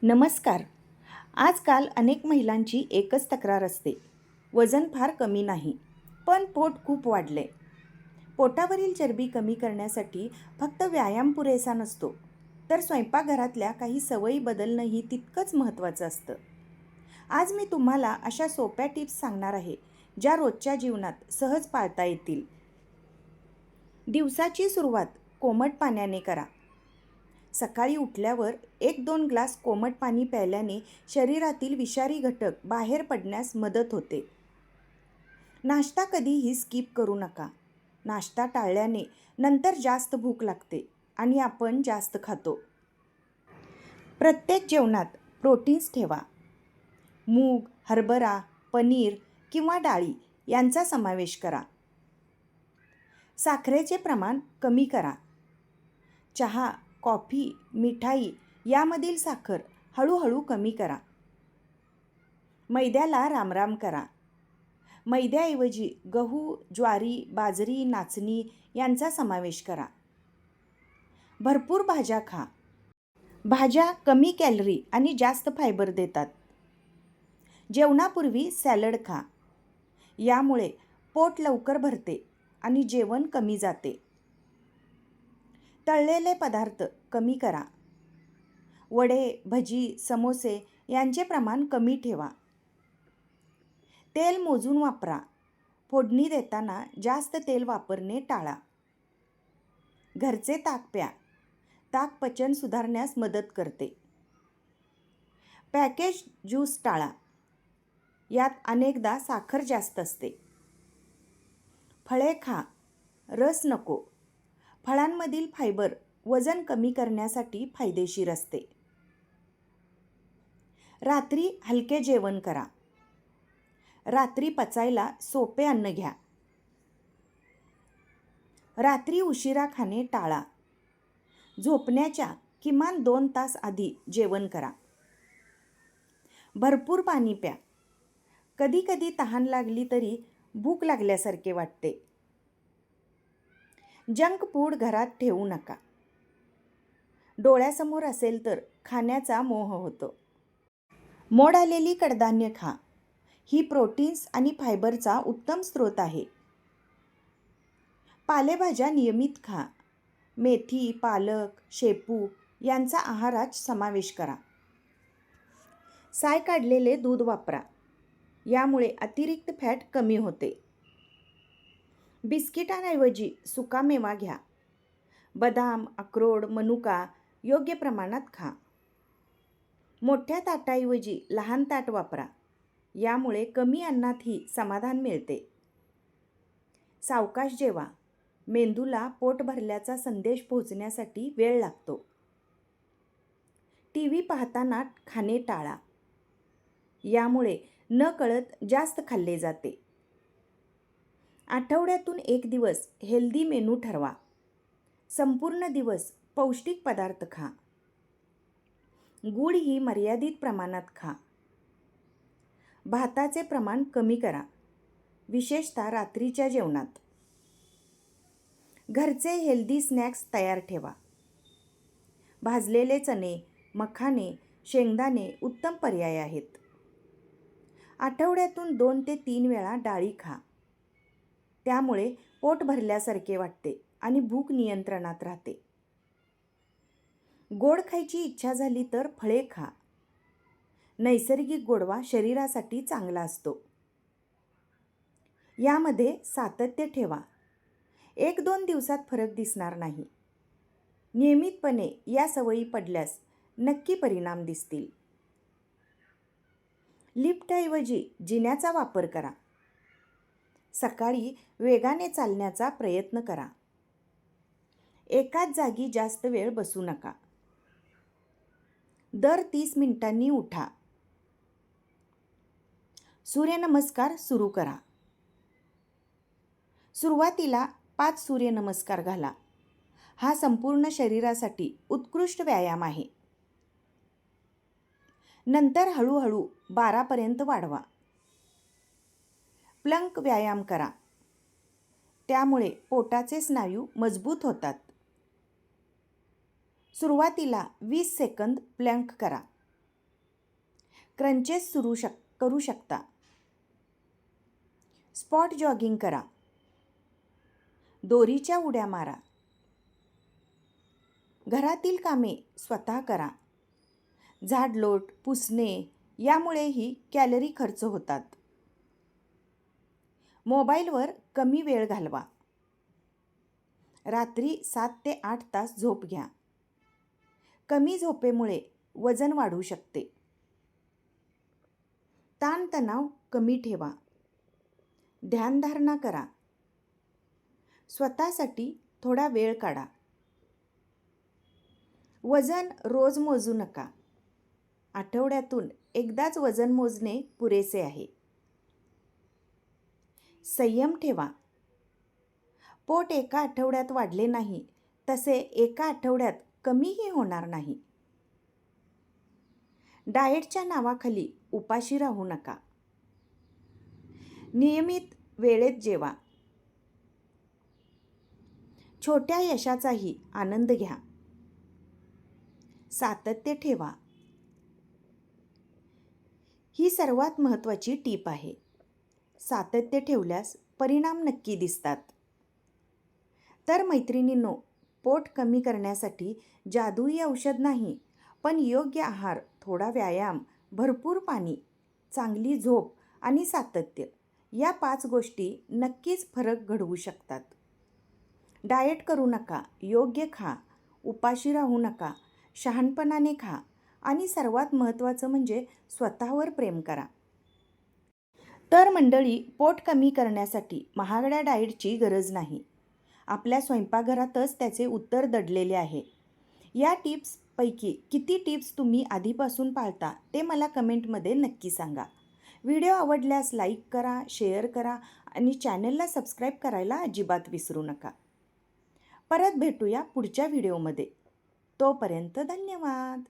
नमस्कार. आजकाल अनेक महिलांची एकच तक्रार असते. वजन फार कमी नाही, पण पोट खूप वाढले. पोटावरील चरबी कमी करण्यासाठी फक्त व्यायाम पुरेसा नसतो, तर स्वयंपाकघरातल्या काही सवयी बदलणंही तितकंच महत्त्वाचं असतं. आज मी तुम्हाला अशा सोप्या टिप्स सांगणार आहे, ज्या रोजच्या जीवनात सहज पाळता येतील. दिवसाची सुरुवात कोमट पाण्याने करा. सकाळी उठल्यावर 1-2 ग्लास कोमट पाणी प्यायल्याने शरीरातील विषारी घटक बाहेर पडण्यास मदत होते. नाश्ता कधीही स्किप करू नका. नाश्ता टाळल्याने नंतर जास्त भूक लागते आणि आपण जास्त खातो. प्रत्येक जेवणात प्रोटीन्स ठेवा. मूग, हरभरा, पनीर किंवा डाळी यांचा समावेश करा. साखरेचे प्रमाण कमी करा. चहा, कॉफी, मिठाई यामधील साखर हळूहळू कमी करा. मैद्याला रामराम करा. मैद्याऐवजी गहू, ज्वारी, बाजरी, नाचणी यांचा समावेश करा. भरपूर भाज्या खा. भाज्या कमी कॅलरी आणि जास्त फायबर देतात. जेवणापूर्वी सॅलड खा. यामुळे पोट लवकर भरते आणि जेवण कमी जाते. तळलेले पदार्थ कमी करा. वडे, भजी, समोसे यांचे प्रमाण कमी ठेवा. तेल मोजून वापरा. फोडणी देताना जास्त तेल वापरणे टाळा. घरचे ताक प्या. ताक पचन सुधारण्यास मदत करते. पॅकेज ज्यूस टाळा. यात अनेकदा साखर जास्त असते. फळे खा. रस नको. फळांमधील फायबर वजन कमी करण्यासाठी फायदेशीर असते. रात्री हलके जेवण करा. रात्री पचायला सोपे अन्न घ्या. रात्री उशिरा खाणे टाळा. झोपण्याच्या किमान 2 तास आधी जेवण करा. भरपूर पाणी प्या. कधी कधी तहान लागली तरी भूक लागल्यासारखे वाटते. जंक फूड घरात ठेवू नका. डोळ्यासमोर असेल तर खाण्याचा मोह होतो. मोड आलेली कडधान्य खा. ही प्रोटीन्स आणि फायबरचा उत्तम स्रोत आहे. पालेभाज्या नियमित खा. मेथी, पालक, शेपू यांचा आहारात समावेश करा. साय काढलेले दूध वापरा. यामुळे अतिरिक्त फॅट कमी होते. बिस्किटांऐवजी सुकामेवा घ्या. बदाम, अक्रोड, मनुका योग्य प्रमाणात खा. मोठ्या ताटाऐवजी लहान ताट वापरा. यामुळे कमी अन्नातही समाधान मिळते. सावकाश जेवा. मेंदूला पोट भरल्याचा संदेश पोहोचण्यासाठी वेळ लागतो. टीव्ही पाहताना खाणे टाळा. यामुळे नकळत जास्त खाल्ले जाते. आठवड्यातून 1 दिवस हेल्दी मेनू ठरवा. संपूर्ण दिवस पौष्टिक पदार्थ खा. गूळ ही मर्यादित प्रमाणात खा. भाताचे प्रमाण कमी करा, विशेषतः रात्रीच्या जेवणात. घरचे हेल्दी स्नॅक्स तयार ठेवा. भाजलेले चणे, मखाने, शेंगदाणे उत्तम पर्याय आहेत. आठवड्यातून 2 ते 3 वेळा डाळी खा. त्यामुळे पोट भरल्यासारखे वाटते आणि भूक नियंत्रणात राहते. गोड खायची इच्छा झाली तर फळे खा. नैसर्गिक गोडवा शरीरासाठी चांगला असतो. यामध्ये सातत्य ठेवा. 1-2 दिवसात फरक दिसणार नाही. नियमितपणे या सवयी पडल्यास नक्की परिणाम दिसतील. लिफ्टऐवजी जिन्याचा वापर करा. सकाळी वेगाने चालण्याचा प्रयत्न करा. एकाच जागी जास्त वेळ बसू नका. दर 30 मिनिटांनी उठा. सूर्यनमस्कार सुरू करा. सुरुवातीला 5 सूर्यनमस्कार घाला. हा संपूर्ण शरीरासाठी उत्कृष्ट व्यायाम आहे. नंतर हळूहळू 12 पर्यंत वाढवा. प्लंक व्यायाम करा. त्यामुळे पोटाचे स्नायू मजबूत होतात. सुरुवातीला 20 सेकंद प्लंक करा. क्रंचेस करू शकता. स्पॉट जॉगिंग करा. दोरीच्या उड्या मारा. घरातील कामे स्वतः करा. झाडलोट, पुसणे यामुळेही कॅलरी खर्च होतात. मोबाईलवर कमी वेळ घालवा. रात्री 7 ते 8 तास झोप घ्या. कमी झोपेमुळे वजन वाढू शकते. ताणतणाव कमी ठेवा. ध्यानधारणा करा. स्वतःसाठी थोडा वेळ काढा. वजन रोज मोजू नका. आठवड्यातून एकदाच वजन मोजणे पुरेसे आहे. संयम ठेवा. पोट एका आठवड्यात वाढले नाही तसे एका आठवड्यात कमीही होणार नाही. डाएटच्या नावाखाली उपाशी राहू नका. नियमित वेळेत जेवा. छोट्या यशाचाही आनंद घ्या. सातत्य ठेवा. ही सर्वात महत्त्वाची टीप आहे. सातत्य ठेवल्यास परिणाम नक्की दिसतात. तर मैत्रिणींनो, पोट कमी करण्यासाठी जादुई औषध नाही, पण योग्य आहार, थोडा व्यायाम, भरपूर पाणी, चांगली झोप आणि सातत्य या 5 गोष्टी नक्कीच फरक घडवू शकतात. डाएट करू नका, योग्य खा, उपाशी राहू नका, शहाणपणाने खा आणि सर्वात महत्त्वाचं म्हणजे स्वतःवर प्रेम करा. तर मंडळी, पोट कमी करण्यासाठी महागड्या डाएटची गरज नाही. आपल्या स्वयंपाकघरातच त्याचे उत्तर दडलेले आहे. या टिप्सपैकी किती टिप्स तुम्ही आधीपासून पाळता ते मला कमेंटमध्ये नक्की सांगा. व्हिडिओ आवडल्यास लाईक करा, शेअर करा आणि चॅनलला सबस्क्राईब करायला अजिबात विसरू नका. परत भेटूया पुढच्या व्हिडिओमध्ये. तोपर्यंत धन्यवाद.